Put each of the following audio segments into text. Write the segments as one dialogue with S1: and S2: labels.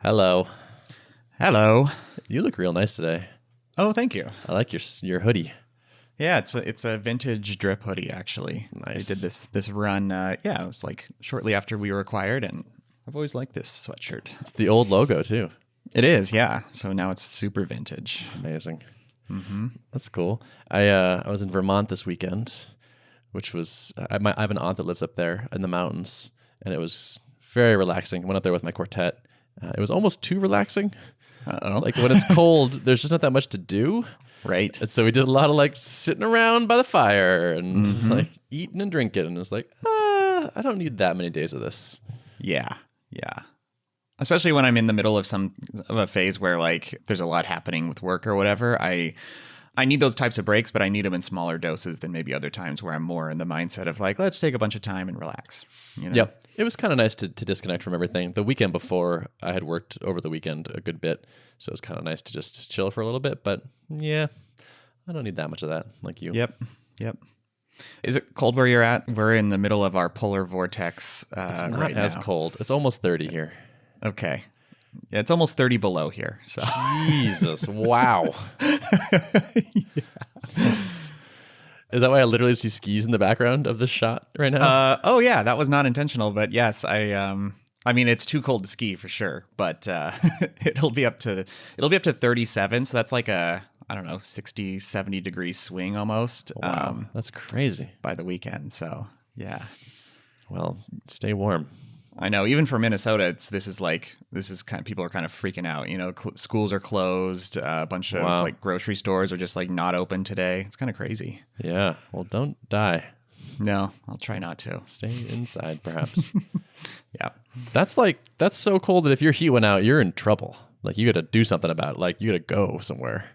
S1: Hello.
S2: Hello.
S1: You look real nice today.
S2: Oh, thank you.
S1: I like your hoodie.
S2: Yeah, it's a vintage drip hoodie actually.
S1: Nice.
S2: I did this run. It was like shortly after we were acquired, and I've always liked this sweatshirt.
S1: It's the old logo too.
S2: It is, yeah. So now it's super vintage.
S1: Amazing.
S2: Mm-hmm.
S1: That's cool. I was in Vermont this weekend, which was I have an aunt that lives up there in the mountains, and it was very relaxing. I went up there with my quartet. It was almost too relaxing.
S2: Uh-oh.
S1: Like when it's cold, there's just not that much to do.
S2: Right.
S1: And so we did a lot of like sitting around by the fire and like eating and drinking. And it's like, I don't need that many days of this.
S2: Yeah. Especially when I'm in the middle of a phase where like there's a lot happening with work or whatever. I need those types of breaks, but I need them in smaller doses than maybe other times where I'm more in the mindset of like, let's take a bunch of time and relax. You know?
S1: Yep. It was kind of nice to disconnect from everything. The weekend before, I had worked over the weekend a good bit, so it was kind of nice to just chill for a little bit. But yeah, I don't need that much of that like you.
S2: Yep. Is it cold where you're at? We're in the middle of our polar vortex
S1: It's not
S2: right
S1: as
S2: now.
S1: cold. It's almost 30 here.
S2: Okay. Yeah, it's almost 30 below here. So
S1: Jesus, wow. Is that why I literally see skis in the background of this shot right now?
S2: oh yeah, that was not intentional, but yes, I mean it's too cold to ski for sure, but it'll be up to 37, so that's like a, I don't know, 60, 70 degree swing almost.
S1: Wow, that's crazy.
S2: By the weekend. So, yeah.
S1: Well, stay warm.
S2: I know, even for Minnesota, this is kind of, people are kind of freaking out. You know, schools are closed. A bunch of like grocery stores are just like not open today. It's kind of crazy.
S1: Yeah. Well, don't die.
S2: No, I'll try not to.
S1: Stay inside, perhaps.
S2: Yeah.
S1: That's so cold that if your heat went out, you're in trouble. Like you got to do something about it. Like you got to go somewhere.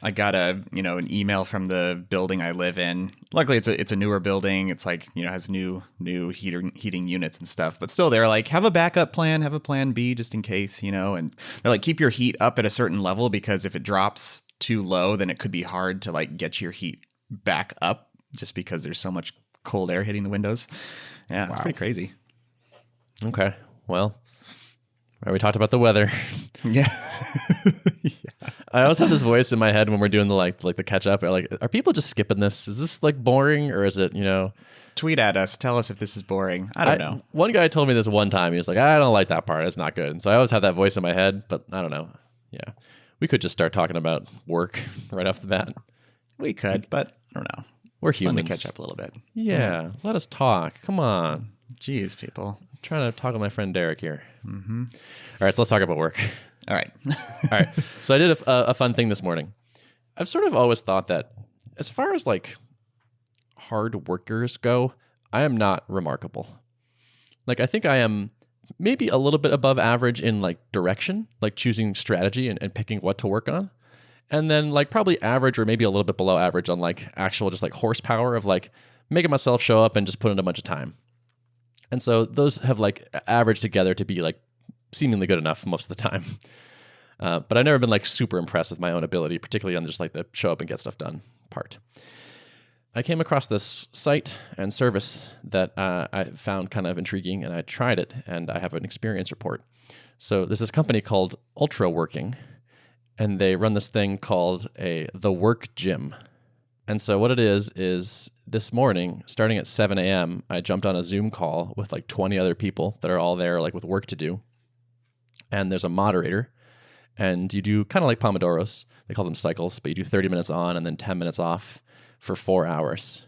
S2: I got an email from the building I live in. Luckily, it's a newer building. It's like, has new heating units and stuff. But still, they're like, have a backup plan, have a plan B just in case, and they're like, keep your heat up at a certain level because if it drops too low, then it could be hard to like get your heat back up just because there's so much cold air hitting the windows. Yeah, it's pretty crazy.
S1: Okay, well, we talked about the weather.
S2: Yeah.
S1: I always have this voice in my head when we're doing the the catch up. Are people just skipping this? Is this like boring or is it,
S2: Tweet at us. Tell us if this is boring. I don't know.
S1: One guy told me this one time. He was like, I don't like that part. It's not good. And so I always have that voice in my head, but I don't know. Yeah. We could just start talking about work right off the bat.
S2: We could, but I don't know.
S1: We're humans.
S2: Let me catch up a little bit.
S1: Yeah. Let us talk. Come on.
S2: Jeez, people.
S1: I'm trying to talk with my friend Derrick here. Mm-hmm. All right. So let's talk about work.
S2: All right.
S1: All right. So I did a fun thing this morning. I've sort of always thought that as far as like hard workers go, I am not remarkable. Like I think I am maybe a little bit above average in like direction, like choosing strategy and picking what to work on. And then like probably average or maybe a little bit below average on like actual just like horsepower of like making myself show up and just put in a bunch of time. And so those have like averaged together to be like seemingly good enough most of the time. But I've never been like super impressed with my own ability, particularly on just like the show up and get stuff done part. I came across this site and service that I found kind of intriguing, and I tried it, and I have an experience report. So there's this company called Ultraworking, and they run this thing called the Work Gym. And so what it is this morning, starting at 7 a.m., I jumped on a Zoom call with like 20 other people that are all there like with work to do. And there's a moderator, and you do kind of like Pomodoros. They call them cycles, but you do 30 minutes on and then 10 minutes off for 4 hours.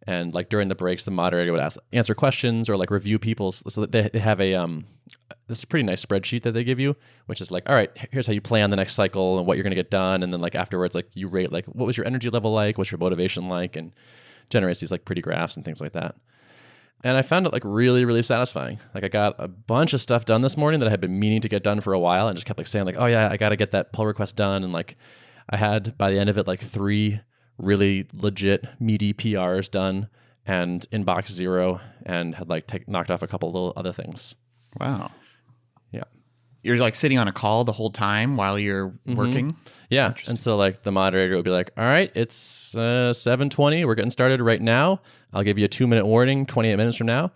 S1: And like during the breaks, the moderator would answer questions or like review people's. So they have this is a pretty nice spreadsheet that they give you, which is like, all right, here's how you plan the next cycle and what you're going to get done. And then like afterwards, like you rate like what was your energy level like, what's your motivation like, and generates these like pretty graphs and things like that. And I found it like really, really satisfying. Like I got a bunch of stuff done this morning that I had been meaning to get done for a while, and just kept like saying like, oh yeah, I got to get that pull request done. And like I had by the end of it like 3 really legit meaty PRs done and inbox 0, and had like knocked off a couple little other things.
S2: Wow.
S1: Yeah.
S2: You're like sitting on a call the whole time while you're working?
S1: Yeah. And so like the moderator would be like, all right, it's 7:20. We're getting started right now. I'll give you a 2-minute warning 28 minutes from now.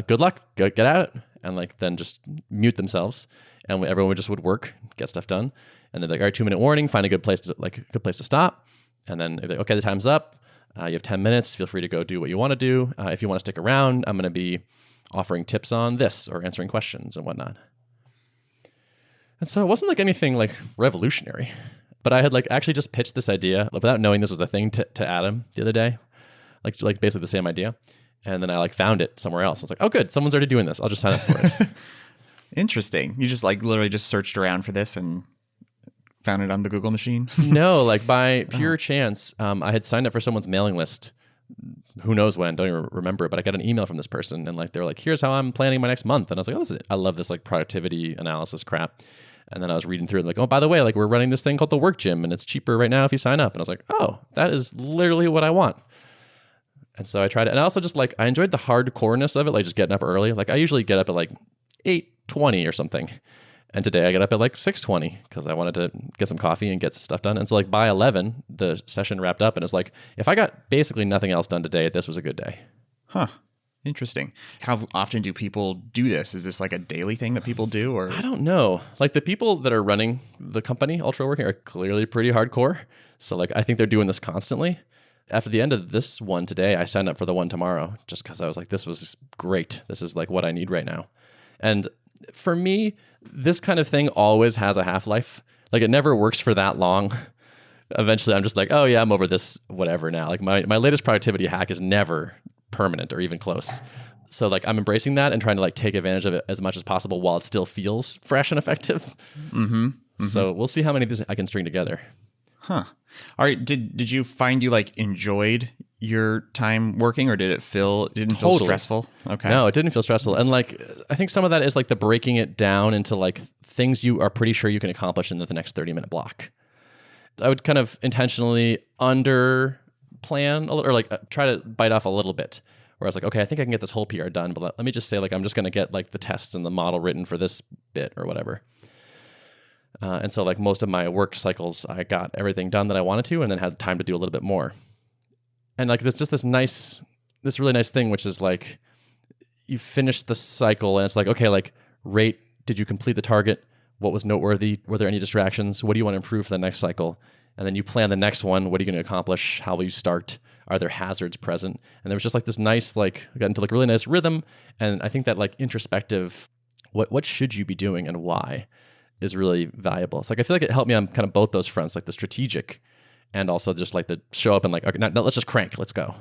S1: Good luck. Get at it. and like then just mute themselves, and everyone would work, get stuff done, and then like, all right, 2-minute warning, find a good place to stop, and then like, okay, the time's up. You have 10 minutes. Feel free to go do what you want to do. If you want to stick around, I'm going to be offering tips on this or answering questions and whatnot. And so it wasn't like anything like revolutionary, but I had like actually just pitched this idea without knowing this was a thing to Adam the other day, like basically the same idea. And then I like found it somewhere else. I was like, oh, good. Someone's already doing this. I'll just sign up for it.
S2: Interesting. You just like literally just searched around for this and found it on the Google machine?
S1: No, like by pure chance, I had signed up for someone's mailing list. Who knows when? Don't even remember. But I got an email from this person, and like they were like, "Here's how I'm planning my next month." And I was like, "Oh, I love this like productivity analysis crap." And then I was reading through it, like, "Oh, by the way, like we're running this thing called the Work Gym, and it's cheaper right now if you sign up." And I was like, "Oh, that is literally what I want." And so I tried it, and I also just like I enjoyed the hardcoreness of it, like just getting up early. Like I usually get up at like 8:20 or something. And today I got up at like 6:20 because I wanted to get some coffee and get stuff done. And so like by 11, the session wrapped up. And it's like, if I got basically nothing else done today, this was a good day.
S2: Huh. Interesting. How often do people do this? Is this like a daily thing that people do? Or
S1: I don't know. Like the people that are running the company, Ultraworking, are clearly pretty hardcore. So like I think they're doing this constantly. After the end of this one today, I signed up for the one tomorrow just because I was like, this was great. This is like what I need right now. And for me, this kind of thing always has a half-life. Like it never works for that long. Eventually I'm just like, oh yeah, I'm over this whatever now. Like my latest productivity hack is never permanent or even close. So like I'm embracing that and trying to like take advantage of it as much as possible while it still feels fresh and effective.
S2: Mm-hmm. Mm-hmm.
S1: So we'll see how many of these I can string together.
S2: Huh. All right. Did you find you like enjoyed your time working, or didn't feel stressful? Okay.
S1: No, it didn't feel stressful. And like I think some of that is like the breaking it down into like things you are pretty sure you can accomplish in the next 30-minute block. I would kind of intentionally under plan or like try to bite off a little bit. Where I was like, okay, I think I can get this whole PR done, but let me just say like I'm just going to get like the tests and the model written for this bit or whatever. And so like most of my work cycles, I got everything done that I wanted to and then had time to do a little bit more. And like there's just this really nice thing, which is like you finish the cycle and it's like, okay, like rate, did you complete the target? What was noteworthy? Were there any distractions? What do you want to improve for the next cycle? And then you plan the next one. What are you going to accomplish? How will you start? Are there hazards present? And there was just like this nice, like I got into like really nice rhythm. And I think that like introspective, what should you be doing and why is really valuable. So like I feel like it helped me on kind of both those fronts, like the strategic and also just like the show up and like, okay, now let's just crank, let's go.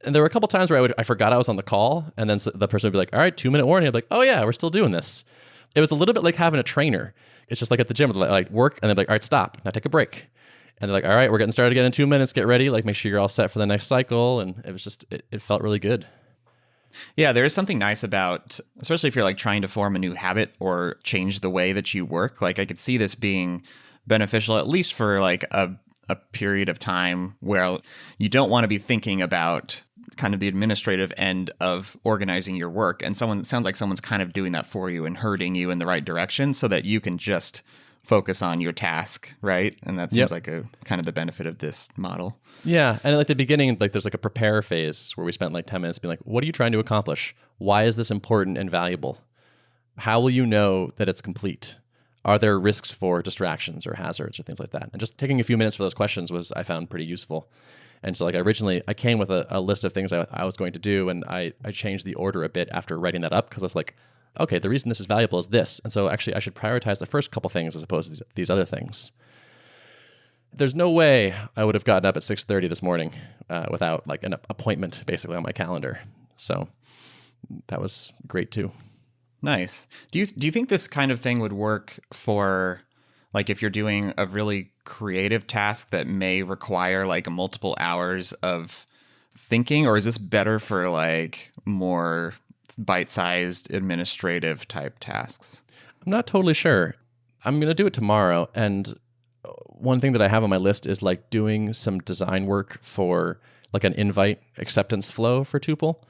S1: And there were a couple times where I forgot I was on the call, and then the person would be like, all right, 2-minute warning. I'd be like, oh yeah, we're still doing this. It was a little bit like having a trainer. It's just like at the gym, like work, and they'd be like, all right, stop, now take a break. And they're like, all right, we're getting started again in 2 minutes, get ready, like make sure you're all set for the next cycle. And it was just, it felt really good.
S2: Yeah, there is something nice about, especially if you're like trying to form a new habit or change the way that you work. Like I could see this being beneficial, at least for like a period of time where you don't want to be thinking about kind of the administrative end of organizing your work. And it sounds like someone's kind of doing that for you and herding you in the right direction so that you can just focus on your task, right? And that seems like a kind of the benefit of this model.
S1: Yeah, and at the beginning, like there's like a prepare phase where we spent like 10 minutes being like, what are you trying to accomplish? Why is this important and valuable? How will you know that it's complete? Are there risks for distractions or hazards or things like that? And just taking a few minutes for those questions I found pretty useful. And so like originally I came with a list of things I was going to do, and I changed the order a bit after writing that up because I was like, okay, the reason this is valuable is this. And so actually I should prioritize the first couple things as opposed to these other things. There's no way I would have gotten up at 6:30 this morning without like an appointment basically on my calendar. So that was great too.
S2: Nice. Do you think this kind of thing would work for like if you're doing a really creative task that may require like multiple hours of thinking, or is this better for like more bite-sized administrative type tasks?
S1: I'm not totally sure. I'm going to do it tomorrow. And one thing that I have on my list is like doing some design work for like an invite acceptance flow for Tuple.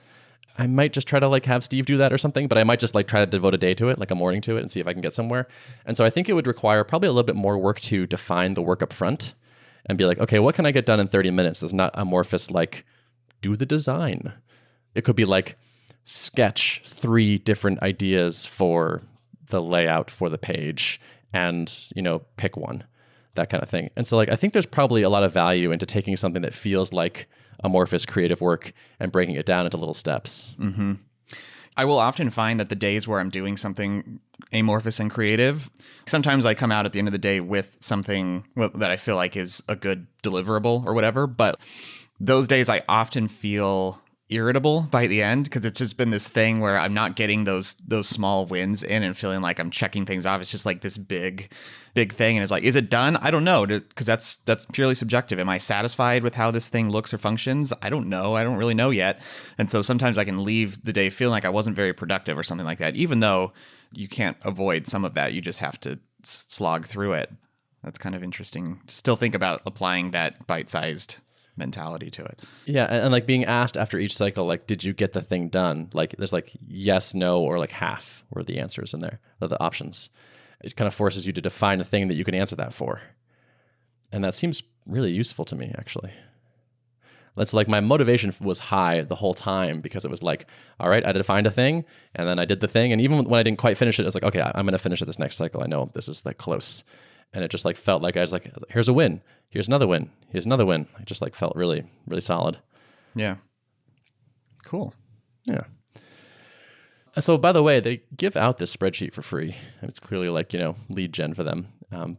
S1: I might just try to like have Steve do that or something, but I might just like try to devote a day to it, like a morning to it, and see if I can get somewhere. And so I think it would require probably a little bit more work to define the work up front and be like, okay, what can I get done in 30 minutes? That's not amorphous, like do the design. It could be like sketch 3 different ideas for the layout for the page and, pick one, that kind of thing. And so like, I think there's probably a lot of value into taking something that feels like amorphous creative work and breaking it down into little steps.
S2: Mm-hmm. I will often find that the days where I'm doing something amorphous and creative, sometimes I come out at the end of the day with something that I feel like is a good deliverable or whatever. But those days I often feel irritable by the end because it's just been this thing where I'm not getting those small wins in and feeling like I'm checking things off. It's just like this big thing, and it's like, is it done? I don't know, because that's purely subjective. Am I satisfied with how this thing looks or functions? I don't know. I don't really know yet. And so sometimes I can leave the day feeling like I wasn't very productive or something like that, even though you can't avoid some of that. You just have to slog through it. That's kind of interesting to still think about applying that bite-sized mentality to it.
S1: Yeah, and like being asked after each cycle, like, did you get the thing done? Like there's like yes, no, or like half were the answers in there, or the options. It kind of forces you to define a thing that you can answer that for. And that seems really useful to me, actually. That's like my motivation was high the whole time because it was like, all right, I defined a thing and then I did the thing. And even when I didn't quite finish it, I was like, okay, I'm going to finish it this next cycle. I know this is like close. And it just like felt like I was like, here's a win. Here's another win. Here's another win. I just like felt really, really solid.
S2: Yeah. Cool.
S1: Yeah. So by the way, they give out this spreadsheet for free. It's clearly like, lead gen for them.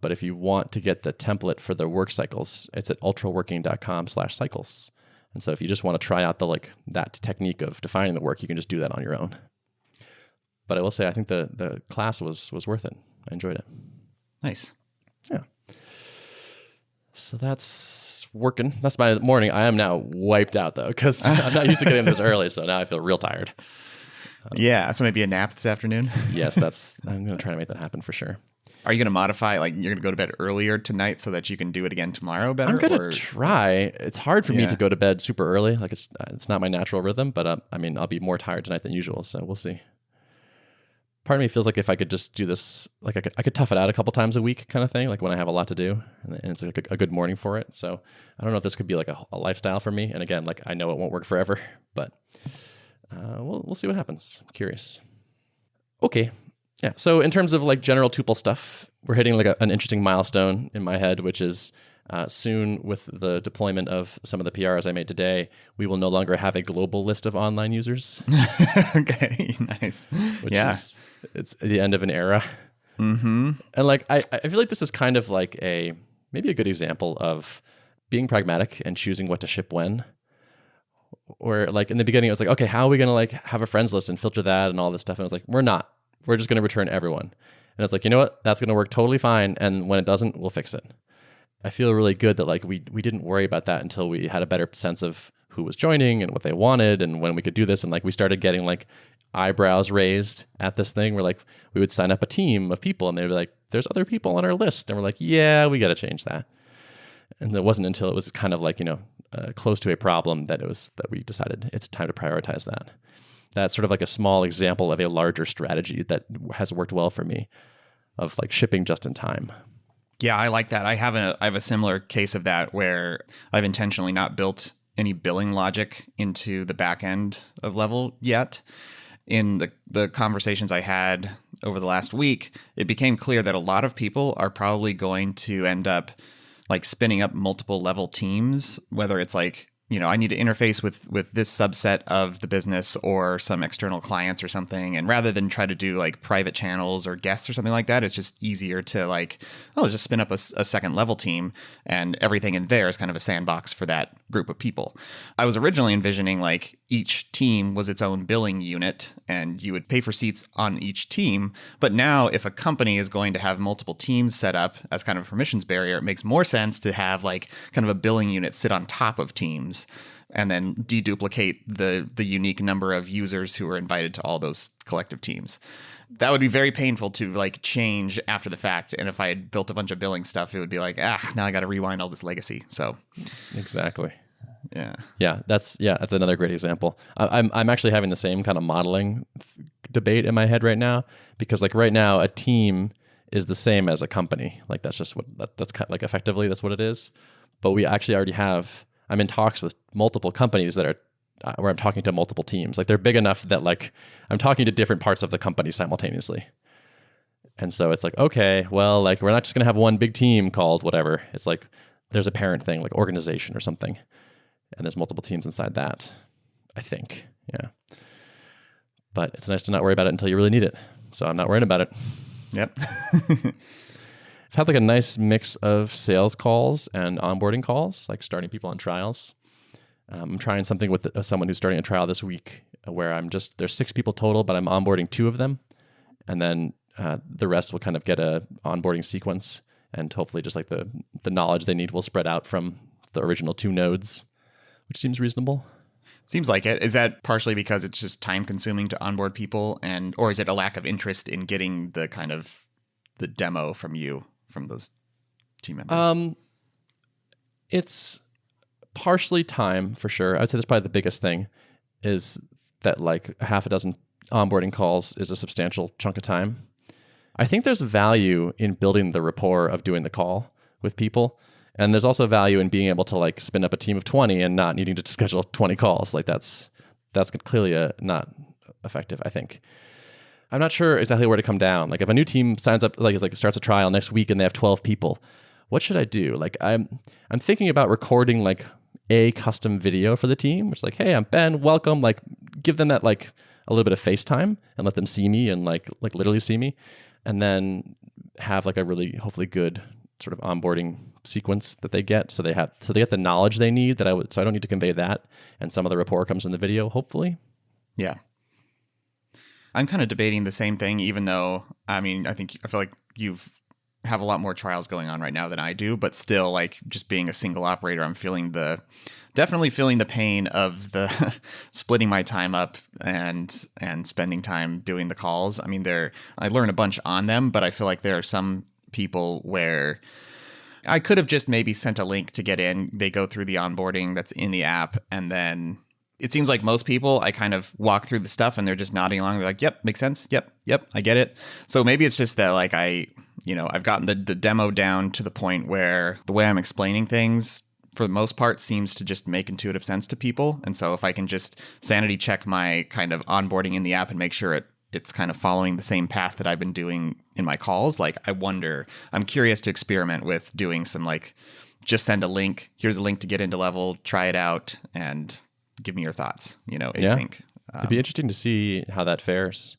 S1: But if you want to get the template for their work cycles, it's at ultraworking.com/cycles. And so if you just want to try out that technique of defining the work, you can just do that on your own. But I will say, I think the class was worth it. I enjoyed it.
S2: Nice.
S1: Yeah. So that's working. That's my morning. I am now wiped out though, because I'm not used to getting this early. So now I feel real tired.
S2: Yeah. So maybe a nap this afternoon.
S1: Yes, I'm going to try to make that happen for sure.
S2: Are you going to modify, like you're going to go to bed earlier tonight so that you can do it again tomorrow better?
S1: I'm going to try. It's hard for me to go to bed super early. Like it's not my natural rhythm, but I'll be more tired tonight than usual. So we'll see. Part of me feels like if I could just do this, like I could tough it out a couple times a week kind of thing, like when I have a lot to do and it's like a good morning for it. So I don't know if this could be like a lifestyle for me. And again, like I know it won't work forever, but we'll see what happens. I'm curious. Okay. Yeah. So in terms of like general Tuple stuff, we're hitting like an interesting milestone in my head, which is soon with the deployment of some of the PRs I made today, we will no longer have a global list of online users.
S2: Okay, nice.
S1: It's the end of an era.
S2: Mm-hmm.
S1: And like I feel like this is kind of like maybe a good example of being pragmatic and choosing what to ship when. Or like in the beginning, it was like, okay, how are we going to like have a friends list and filter that and all this stuff? And I was like, we're not. We're just going to return everyone. And it's like, you know what? That's going to work totally fine. And when it doesn't, we'll fix it. I feel really good that like we didn't worry about that until we had a better sense of who was joining and what they wanted and when we could do this. And like we started getting like eyebrows raised at this thing where like we would sign up a team of people and they'd be like, there's other people on our list. And we're like, yeah, we got to change that. And it wasn't until it was kind of like, close to a problem that we decided it's time to prioritize that. That's sort of like a small example of a larger strategy that has worked well for me of like shipping just in time.
S2: Yeah, I like that. I have a similar case of that where I've intentionally not built any billing logic into the back end of Level yet. In the conversations I had over the last week, it became clear that a lot of people are probably going to end up like spinning up multiple Level teams, whether it's like, I need to interface with this subset of the business or some external clients or something. And rather than try to do like private channels or guests or something like that, it's just easier to like, just spin up a second Level team and everything in there is kind of a sandbox for that group of people. I was originally envisioning like each team was its own billing unit and you would pay for seats on each team. But now if a company is going to have multiple teams set up as kind of a permissions barrier, it makes more sense to have like kind of a billing unit sit on top of teams and then deduplicate the unique number of users who are invited to all those collective teams. That would be very painful to like change after the fact. And if I had built a bunch of billing stuff, it would be like, now I got to rewind all this legacy. So
S1: exactly.
S2: Yeah.
S1: That's another great example. I'm actually having the same kind of modeling debate in my head right now, because like right now a team is the same as a company. Like that's just that's kind of like effectively that's what it is. But we actually already have, I'm in talks with multiple companies that are where I'm talking to multiple teams. Like they're big enough that like I'm talking to different parts of the company simultaneously. And so it's like, okay, well, like we're not just going to have one big team called whatever. It's like there's a parent thing, like organization or something. And there's multiple teams inside that, I think. Yeah. But it's nice to not worry about it until you really need it. So I'm not worrying about it.
S2: Yep.
S1: I've had like a nice mix of sales calls and onboarding calls, like starting people on trials. I'm trying something with someone who's starting a trial this week where there's 6 people total, but I'm onboarding 2 of them. And then the rest will kind of get a onboarding sequence, and hopefully just like the knowledge they need will spread out from the original 2 nodes, which seems reasonable.
S2: Seems like it. Is that partially because it's just time consuming to onboard people, or is it a lack of interest in getting the kind of the demo from those team members?
S1: It's partially time for sure. I'd say that's probably the biggest thing, is that like a half a dozen onboarding calls is a substantial chunk of time. I think there's value in building the rapport of doing the call with people. And there's also value in being able to like spin up a team of 20 and not needing to schedule 20 calls. Like that's clearly not effective, I think. I'm not sure exactly where to come down. Like if a new team signs up, like starts a trial next week and they have 12 people, what should I do? Like I'm thinking about recording like a custom video for the team, which is like, hey, I'm Ben, welcome. Like give them that like a little bit of FaceTime and let them see me and like literally see me, and then have like a really hopefully good sort of onboarding sequence that they get. So they get the knowledge they need so I don't need to convey that. And some of the rapport comes in the video, hopefully.
S2: Yeah. I'm kind of debating the same thing, even though, I feel like have a lot more trials going on right now than I do, but still like just being a single operator, I'm definitely feeling the pain of the splitting my time up and spending time doing the calls. I mean, I learn a bunch on them, but I feel like there are some people where I could have just maybe sent a link to get in. They go through the onboarding that's in the app, and then it seems like most people, I kind of walk through the stuff and they're just nodding along. They're like, yep, makes sense. Yep, I get it. So maybe it's just that like I've gotten the demo down to the point where the way I'm explaining things for the most part seems to just make intuitive sense to people. And so if I can just sanity check my kind of onboarding in the app and make sure it's kind of following the same path that I've been doing in my calls, like I'm curious to experiment with doing some like, just send a link. Here's a link to get into level, try it out, and give me your thoughts, async.
S1: It'd be interesting to see how that fares.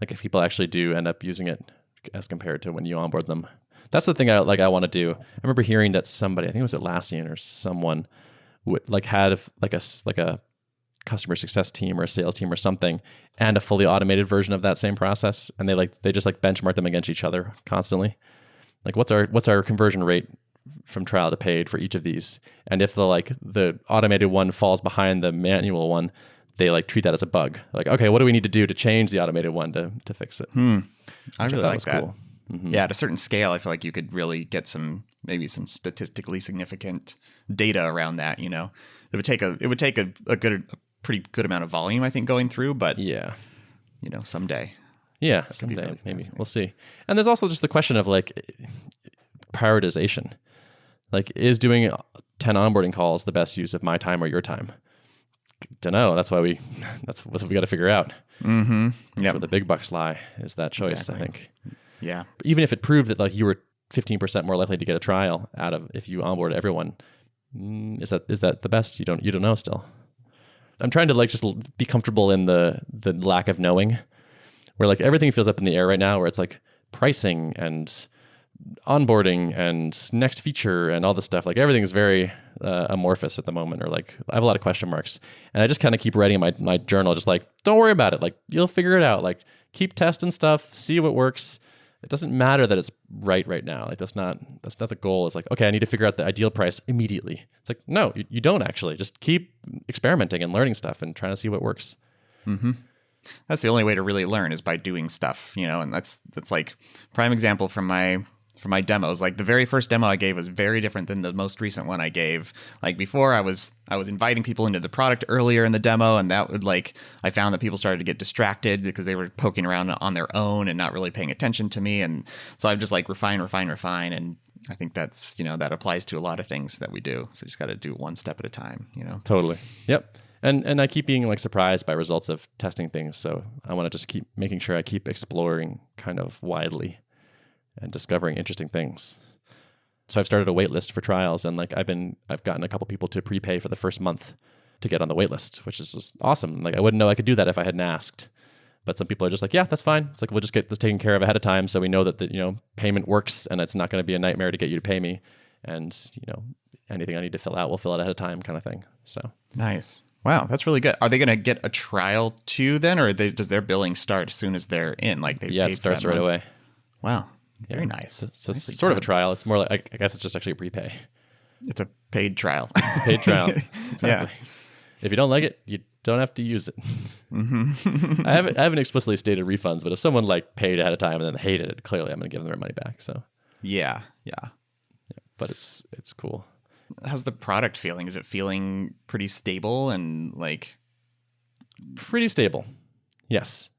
S1: Like if people actually do end up using it as compared to when you onboard them. That's the thing I want to do. I remember hearing that somebody, I think it was Atlassian or someone, had a customer success team or a sales team or something, and a fully automated version of that same process, and they just benchmark them against each other constantly. Like what's our conversion rate from trial to paid for each of these? And if the automated one falls behind the manual one, they treat that as a bug. Like, okay, what do we need to do to change the automated one to fix it?
S2: I really like that.
S1: Cool. Mm-hmm.
S2: Yeah, at a certain scale, I feel like you could really get some statistically significant data around that. It would take a pretty good amount of volume, I think, going through. But
S1: yeah,
S2: someday.
S1: Yeah, someday really maybe we'll see. And there's also just the question of prioritization. Like, is doing 10 onboarding calls the best use of my time or your time? Don't know. That's what we got to figure out.
S2: Mm-hmm.
S1: That's where the big bucks lie, is that choice, exactly. I think.
S2: Yeah.
S1: But even if it proved that you were 15% more likely to get a trial out of if you onboard everyone, is that the best? You don't know still. I'm trying to just be comfortable in the lack of knowing, where everything feels up in the air right now, where it's pricing and onboarding and next feature and all this stuff. Everything is very amorphous at the moment, or I have a lot of question marks, and I just kind of keep writing in my journal, just don't worry about it. You'll figure it out. Keep testing stuff, see what works. It doesn't matter that it's right now. That's not the goal. It's okay, I need to figure out the ideal price immediately. It's no, you don't actually. Just keep experimenting and learning stuff and trying to see what works.
S2: Mm-hmm. That's the only way to really learn, is by doing stuff, and that's prime example from my demos. The very first demo I gave was very different than the most recent one I gave. Before, I was inviting people into the product earlier in the demo, and that would I found that people started to get distracted because they were poking around on their own and not really paying attention to me. And so I've just refine. And I think that's, that applies to a lot of things that we do. So you just got to do it one step at a time,
S1: Totally. Yep. And I keep being like surprised by results of testing things. So I want to just keep making sure I keep exploring kind of widely and discovering interesting things. So I've started a wait list for trials, and like I've gotten a couple people to prepay for the first month to get on the wait list, which is just awesome. Like I wouldn't know I could do that if I hadn't asked. But some people are just like, yeah, that's fine. It's like, we'll just get this taken care of ahead of time, so we know that the payment works and it's not going to be a nightmare to get you to pay me. And anything I need to fill out, we'll fill it ahead of time, kind of thing. So
S2: nice. Wow, that's really good. Are they going to get a trial too then, or does their billing start as soon as they're in? Like they've paid
S1: it starts
S2: for that
S1: right
S2: month?
S1: away.
S2: Wow, very nice.
S1: So it's sort of a trial. It's more like, I guess it's just actually a prepay.
S2: It's a paid trial.
S1: It's a paid trial. Exactly.
S2: Yeah.
S1: If you don't like it, you don't have to use it.
S2: Mm-hmm.
S1: I haven't explicitly stated refunds, but if someone like paid ahead of time and then hated it, clearly I'm going to give them their money back. So
S2: yeah.
S1: But it's cool.
S2: How's the product feeling? Is it feeling pretty stable and like?
S1: Pretty stable. Yes.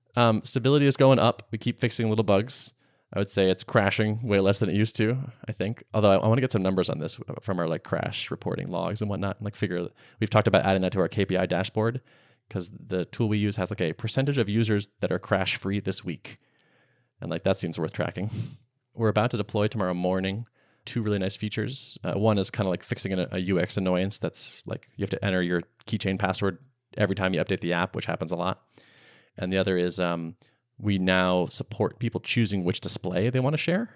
S1: Stability is going up. We keep fixing little bugs. I would say it's crashing way less than it used to, I think. Although I want to get some numbers on this from our like crash reporting logs and whatnot. And like we've talked about adding that to our KPI dashboard, because the tool we use has like a percentage of users that are crash free this week. And like that seems worth tracking. We're about to deploy tomorrow morning 2 really nice features. One is kind of like fixing a UX annoyance that's like you have to enter your keychain password every time you update the app, which happens a lot. And the other is we now support people choosing which display they want to share.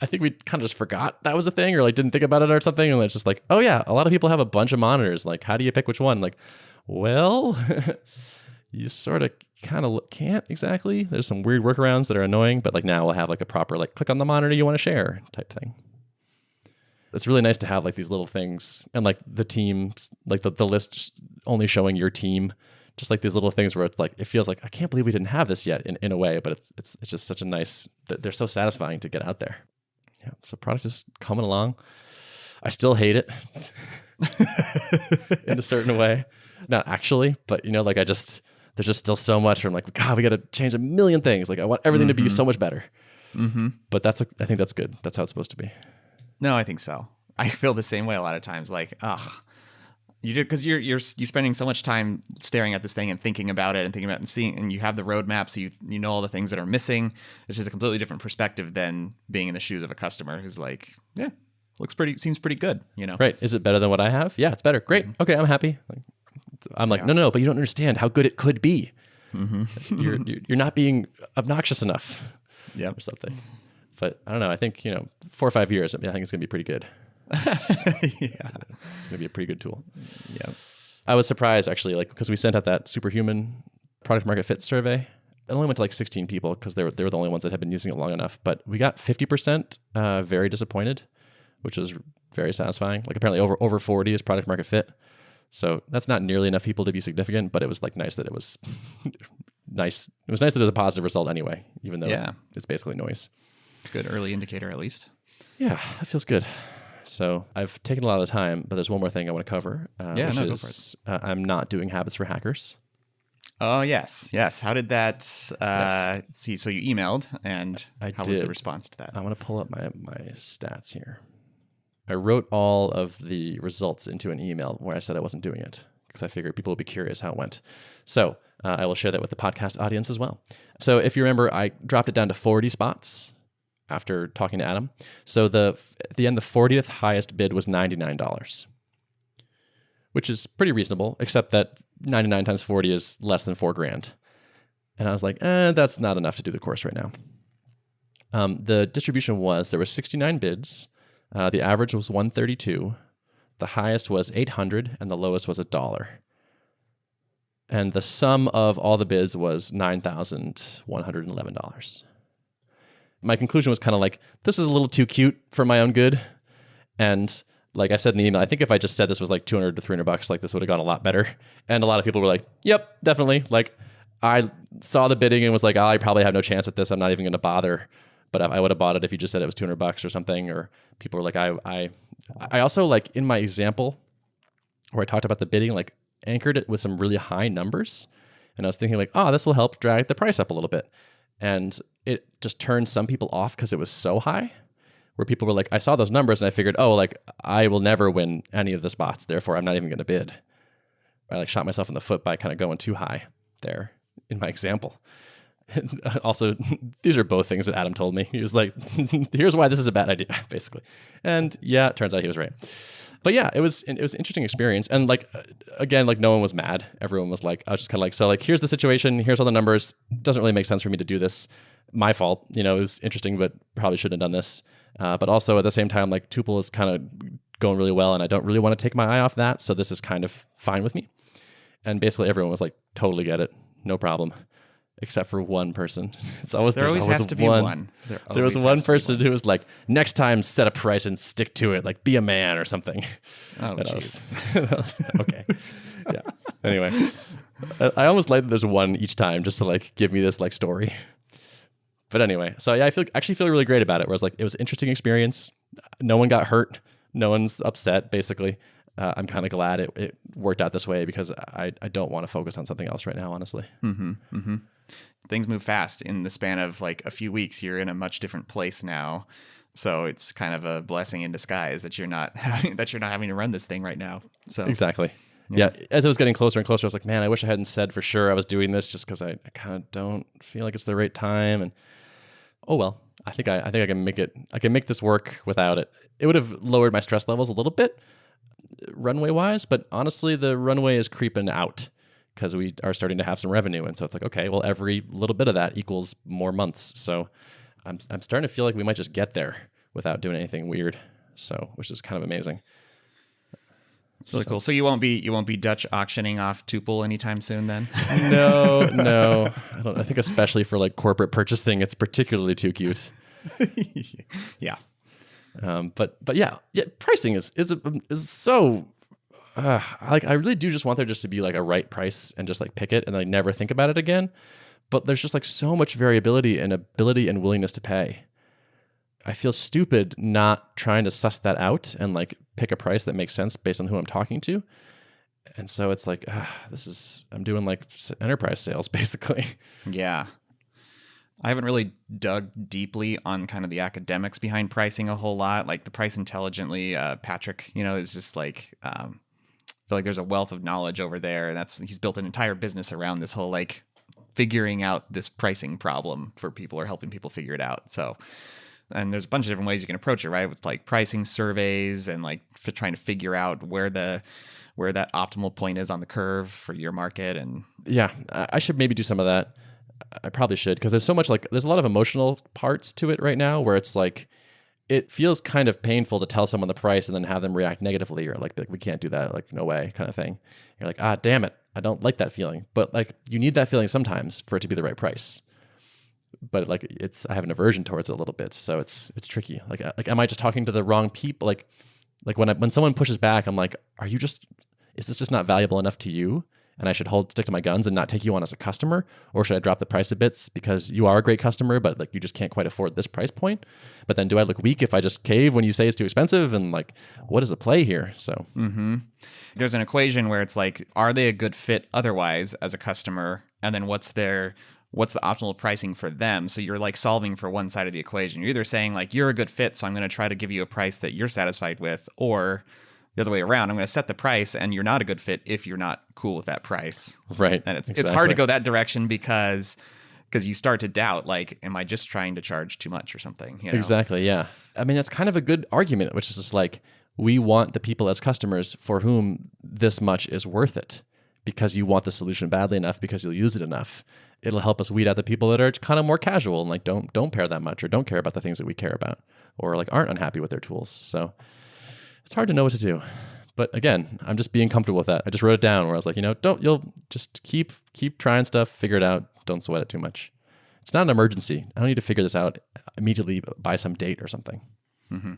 S1: I think we kind of just forgot that was a thing, or like didn't think about it or something. And it's just like, oh yeah, a lot of people have a bunch of monitors. Like, how do you pick which one? Like, well, you sort of kind of can't exactly. There's some weird workarounds that are annoying, but like now we'll have like a proper like click on the monitor you want to share type thing. It's really nice to have like these little things, and like the teams, like the list only showing your team. Just like these little things where it's like, it feels like, I can't believe we didn't have this yet in a way, but it's just such a nice, they're so satisfying to get out there. Yeah. So product is coming along. I still hate it in a certain way. Not actually, but like there's just still so much from like, God, we got to change a million things. Like I want everything to be so much better.
S2: Mm-hmm.
S1: But I think that's good. That's how it's supposed to be.
S2: No, I think so. I feel the same way a lot of times. Like, you do, because you're spending so much time staring at this thing and thinking about it and thinking about it and seeing, and you have the roadmap, so you know all the things that are missing. It's just a completely different perspective than being in the shoes of a customer who's like, yeah, seems pretty good,
S1: Right? Is it better than what I have? Yeah, it's better. Great. Okay, I'm happy. I'm like, no, but you don't understand how good it could be. Mm-hmm. You're not being obnoxious enough, or something. But I don't know. I think 4 or 5 years, I think it's gonna be pretty good.
S2: Yeah,
S1: it's gonna be a pretty good tool.
S2: Yeah,
S1: I was surprised actually, like because we sent out that superhuman product market fit survey. It only went to like 16 people because they were the only ones that had been using it long enough. But we got 50% very disappointed, which was very satisfying. Like apparently over 40 is product market fit. So that's not nearly enough people to be significant, but it was like nice that it was nice. It was nice that it was a positive result anyway, even though it's basically noise.
S2: It's a good early indicator at least.
S1: Yeah, that feels good. So I've taken a lot of the time, but there's one more thing I want to cover.
S2: Go for it.
S1: I'm not doing habits for hackers.
S2: Oh, yes. How did that see? So you emailed, and how was the response to that?
S1: I want to pull up my stats here. I wrote all of the results into an email where I said I wasn't doing it because I figured people would be curious how it went. So I will share that with the podcast audience as well. So if you remember, I dropped it down to 40 spots after talking to Adam. So at the end, the 40th highest bid was $99, which is pretty reasonable, except that 99 times 40 is less than $4,000. And I was like, that's not enough to do the course right now. The distribution was, there were 69 bids. The average was 132. The highest was 800 and the lowest was $1. And the sum of all the bids was $9,111. My conclusion was kind of like, this is a little too cute for my own good. And like I said in the email, I think if I just said this was like $200 to $300, like this would have gone a lot better. And a lot of people were like, yep, definitely. Like I saw the bidding and was like, I probably have no chance at this. I'm not even going to bother. But I would have bought it if you just said it was $200 or something. Or people were like, I also like in my example where I talked about the bidding, like anchored it with some really high numbers. And I was thinking like, this will help drag the price up a little bit. And it just turned some people off because it was so high, where people were like, I saw those numbers and I figured, like I will never win any of the spots. Therefore, I'm not even going to bid. I like shot myself in the foot by kind of going too high there in my example. And also, these are both things that Adam told me. He was like, here's why this is a bad idea, basically. And yeah, it turns out he was right. But yeah, it was an interesting experience. And like, again, like no one was mad. Everyone was like, I was just kind of like, so like, here's the situation. Here's all the numbers. Doesn't really make sense for me to do this. My fault. You know, it was interesting, but probably shouldn't have done this. But also at the same time, like Tuple is kind of going really well and I don't really want to take my eye off that. So this is kind of fine with me. And basically everyone was like, totally get it. No problem. Except for one person.
S2: There always has to be one.
S1: There was one person who was like, next time set a price and stick to it. Like, be a man or something.
S2: Oh, jeez.
S1: Okay. Yeah. Anyway, I almost like that there's one each time just to like give me this like story. But anyway, so yeah, actually feel really great about it. Whereas like it was an interesting experience. No one got hurt. No one's upset, basically. I'm kind of glad it worked out this way because I don't want to focus on something else right now, honestly.
S2: Mm-hmm. Mm-hmm. Things move fast. In the span of like a few weeks, you're in a much different place now. So it's kind of a blessing in disguise that you're not having to run this thing right now. So
S1: exactly. Yeah. As it was getting closer and closer, I was like, man, I wish I hadn't said for sure I was doing this just because I kind of don't feel like it's the right time. And oh well, I think I can make it. I can make this work without it. It would have lowered my stress levels a little bit, runway wise, but honestly, the runway is creeping out because we are starting to have some revenue, and so it's like, okay, well, every little bit of that equals more months. So I'm starting to feel like we might just get there without doing anything weird. So, which is kind of amazing.
S2: It's really cool. So you won't be Dutch auctioning off Tuple anytime soon, then?
S1: No. I think especially for like corporate purchasing, it's particularly too cute.
S2: Yeah.
S1: But yeah, pricing is so like I really do just want there just to be like a right price and just like pick it and like never think about it again. But there's just like so much variability and ability and willingness to pay. I feel stupid not trying to suss that out and like pick a price that makes sense based on who I'm talking to. And so it's like, I'm doing like enterprise sales basically.
S2: Yeah. I haven't really dug deeply on kind of the academics behind pricing a whole lot. Like the Price Intelligently, Patrick, is just like, I feel like there's a wealth of knowledge over there. And he's built an entire business around this whole like figuring out this pricing problem for people or helping people figure it out. So, and there's a bunch of different ways you can approach it, right? With like pricing surveys and like trying to figure out where that optimal point is on the curve for your market. And
S1: yeah, I should maybe do some of that. I probably should, because there's so much there's a lot of emotional parts to it right now where it's like, it feels kind of painful to tell someone the price and then have them react negatively or like we can't do that, like no way kind of thing. You're like, damn it, I don't like that feeling. But like you need that feeling sometimes for it to be the right price. But like I have an aversion towards it a little bit, so it's tricky. Like am I just talking to the wrong people? Like when someone pushes back, I'm like, is this just not valuable enough to you? And I should stick to my guns and not take you on as a customer? Or should I drop the price a bit because you are a great customer, but like you just can't quite afford this price point? But then do I look weak if I just cave when you say it's too expensive? And like, what is the play here? So
S2: there's an equation where it's like, are they a good fit otherwise as a customer? And then what's the optimal pricing for them? So you're like solving for one side of the equation. You're either saying like, you're a good fit, so I'm going to try to give you a price that you're satisfied with, or the other way around, I'm going to set the price and you're not a good fit if you're not cool with that price.
S1: Right.
S2: And it's hard to go that direction because you start to doubt, like, am I just trying to charge too much or something?
S1: Exactly. Yeah. I mean, that's kind of a good argument, which is just like, we want the people as customers for whom this much is worth it because you want the solution badly enough because you'll use it enough. It'll help us weed out the people that are kind of more casual and like don't care that much or don't care about the things that we care about or like aren't unhappy with their tools. So it's hard to know what to do. But again, I'm just being comfortable with that. I just wrote it down where I was like, you'll just keep trying stuff, figure it out. Don't sweat it too much. It's not an emergency. I don't need to figure this out immediately by some date or something.
S2: Mm-hmm.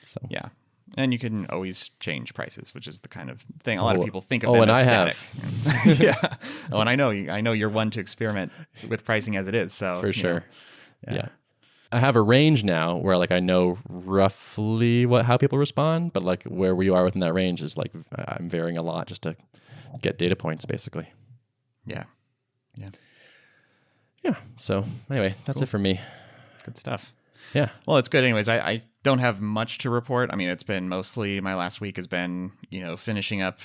S2: So yeah. And you can always change prices, which is the kind of thing a lot of people think of them as static.
S1: Have.
S2: Yeah. Oh, and I know you're one to experiment with pricing as it is. So
S1: for sure. Yeah. I have a range now where like I know roughly how people respond, but like where we are within that range is like I'm varying a lot just to get data points basically.
S2: Yeah.
S1: So anyway, that's it for me.
S2: Good stuff.
S1: Yeah.
S2: Well, it's good. Anyways, I don't have much to report. I mean, it's been mostly my last week has been, finishing up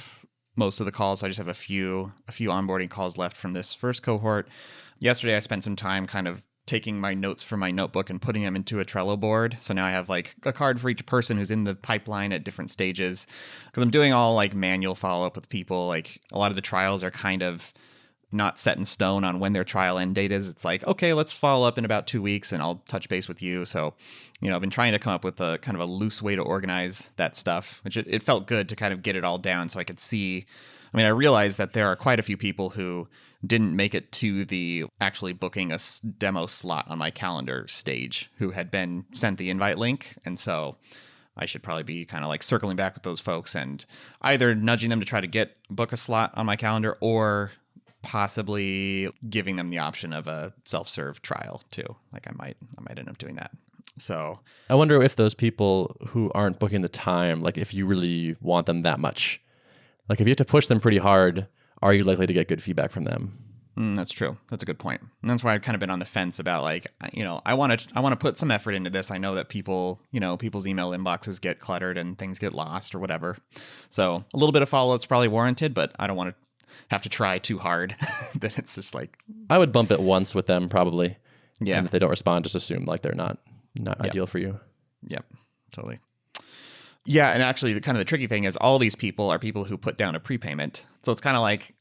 S2: most of the calls. So I just have a few onboarding calls left from this first cohort. Yesterday, I spent some time kind of taking my notes from my notebook and putting them into a Trello board. So now I have like a card for each person who's in the pipeline at different stages, because I'm doing all like manual follow-up with people. Like a lot of the trials are kind of not set in stone on when their trial end date is. It's like, okay, let's follow up in about 2 weeks and I'll touch base with you. So, I've been trying to come up with a kind of a loose way to organize that stuff, which it felt good to kind of get it all down so I could see. I mean, I realized that there are quite a few people who didn't make it to the actually booking a demo slot on my calendar stage who had been sent the invite link. And so I should probably be kind of like circling back with those folks and either nudging them to try to book a slot on my calendar, or possibly giving them the option of a self-serve trial too. Like I might end up doing that. So
S1: I wonder if those people who aren't booking the time, like if you really want them that much, like if you have to push them pretty hard, are you likely to get good feedback from them?
S2: That's true. That's a good point. And that's why I've kind of been on the fence about like, I want to put some effort into this. I know that people's email inboxes get cluttered and things get lost or whatever. So a little bit of follow-up is probably warranted, but I don't want to have to try too hard. That it's just like,
S1: I would bump it once with them probably.
S2: Yeah.
S1: And if they don't respond, just assume like they're not ideal for you.
S2: Yep. Totally. Yeah. And actually the kind of the tricky thing is all these people are people who put down a prepayment. So it's kind of like,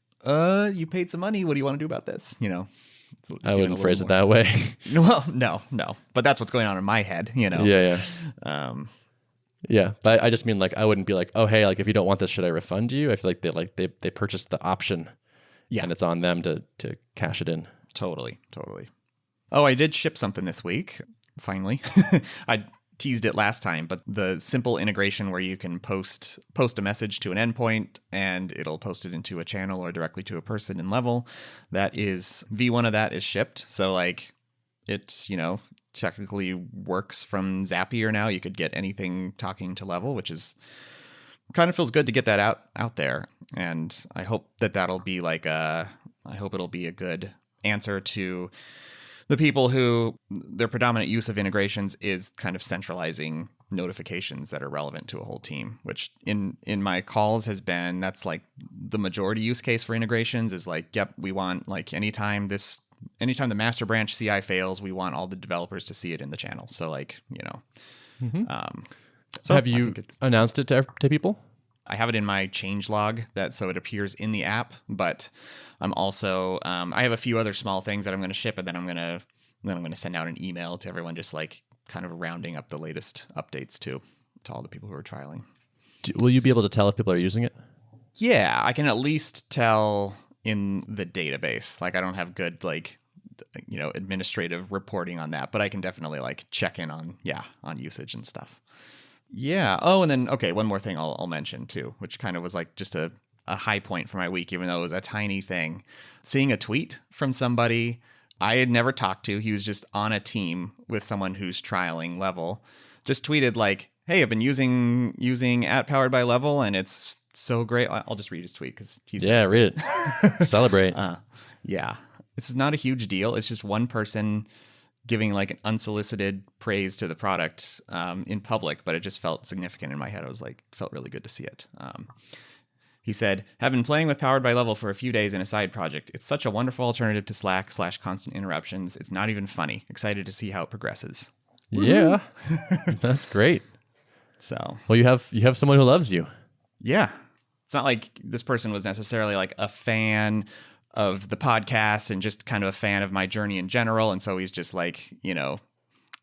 S2: you paid some money. What do you want to do about this? It's
S1: I wouldn't phrase it that way.
S2: Well, no. But that's what's going on in my head,
S1: Yeah. Yeah, but I just mean like I wouldn't be like, oh hey, like if you don't want this, should I refund you? I feel like they purchased the option, and it's on them to cash it in.
S2: Totally. Oh, I did ship something this week. Finally, I teased it last time, but the simple integration where you can post a message to an endpoint and it'll post it into a channel or directly to a person in Level. That is V1 of that is shipped. So like it, technically works from Zapier now. You could get anything talking to Level, which is kind of feels good to get that out there. And I hope that'll be like I hope it'll be a good answer to the people who their predominant use of integrations is kind of centralizing notifications that are relevant to a whole team, which in my calls has been, that's like the majority use case for integrations is like, yep, we want like anytime the master branch CI fails, we want all the developers to see it in the channel. So like,
S1: So have you announced it to people?
S2: I have it in my change log so it appears in the app, but I'm also, I have a few other small things that I'm going to ship, and then I'm going to send out an email to everyone, just like kind of rounding up the latest updates to all the people who are trialing.
S1: Will you be able to tell if people are using it?
S2: Yeah, I can at least tell in the database. Like I don't have good administrative reporting on that, but I can definitely like check in on usage and stuff. Yeah. Oh, and then one more thing I'll mention too, which kind of was like just a high point for my week, even though it was a tiny thing. Seeing a tweet from somebody I had never talked to. He was just on a team with someone who's trialing Level. Just tweeted like, "Hey, I've been using @powered by Level, and it's so great." I'll just read his tweet because he's
S1: read it. Celebrate.
S2: Yeah, this is not a huge deal. It's just one person giving like an unsolicited praise to the product in public, but it just felt significant in my head. I was like, felt really good to see it. He said, "Have been playing with Powered by Level for a few days in a side project. It's such a wonderful alternative to Slack / constant interruptions. It's not even funny. Excited to see how it progresses."
S1: Yeah, that's great.
S2: So,
S1: well, you have someone who loves you.
S2: Yeah, it's not like this person was necessarily like a fan of the podcast and just kind of a fan of my journey in general, and so he's just like,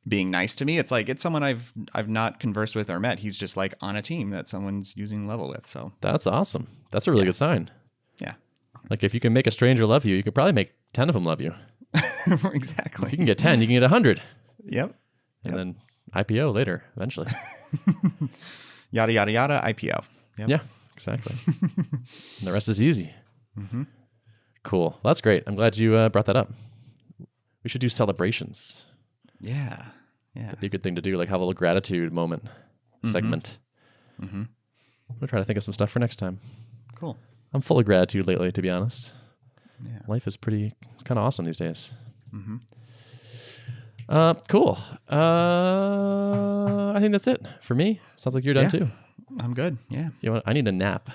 S2: being nice to me. It's like it's someone I've not conversed with or met. He's just like on a team that someone's using Level with. So
S1: that's awesome. That's a really good sign.
S2: Yeah.
S1: Like if you can make a stranger love you, you could probably make 10 of them love you.
S2: Exactly.
S1: If you can get 10, you can get 100.
S2: Yep.
S1: And then IPO later, eventually.
S2: Yada, yada, yada, IPO.
S1: Yep. Yeah, exactly. And the rest is easy.
S2: Mm-hmm.
S1: Cool. Well, that's great. I'm glad you brought that up. We should do celebrations.
S2: Yeah.
S1: That'd be a good thing to do, like have a little gratitude moment segment.
S2: Mm-hmm.
S1: I'm going to try to think of some stuff for next time.
S2: Cool.
S1: I'm full of gratitude lately, to be honest.
S2: Yeah.
S1: Life is it's kind of awesome these days.
S2: Mm-hmm.
S1: Cool. I think that's it for me. Sounds like you're done too.
S2: I'm good. Yeah.
S1: You know what? I need a nap.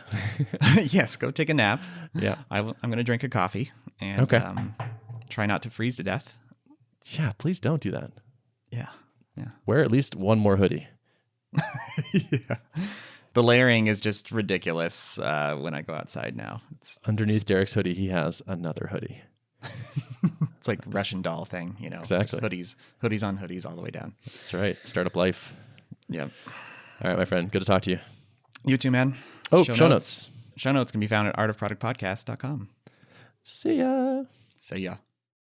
S2: Yes, go take a nap.
S1: Yeah.
S2: I'm going to drink a coffee and
S1: Okay.
S2: try not to freeze to death.
S1: Yeah, please don't do that.
S2: Yeah.
S1: Wear at least one more hoodie.
S2: Yeah. The layering is just ridiculous when I go outside now.
S1: Underneath Derrick's hoodie, he has another hoodie.
S2: It's like Russian doll thing, you know.
S1: Exactly.
S2: Hoodies on hoodies all the way down.
S1: That's right. Startup life.
S2: Yep.
S1: All right, my friend. Good to talk to you.
S2: You too, man.
S1: Oh, show notes.
S2: Show notes can be found at artofproductpodcast.com.
S1: See ya.
S2: See ya.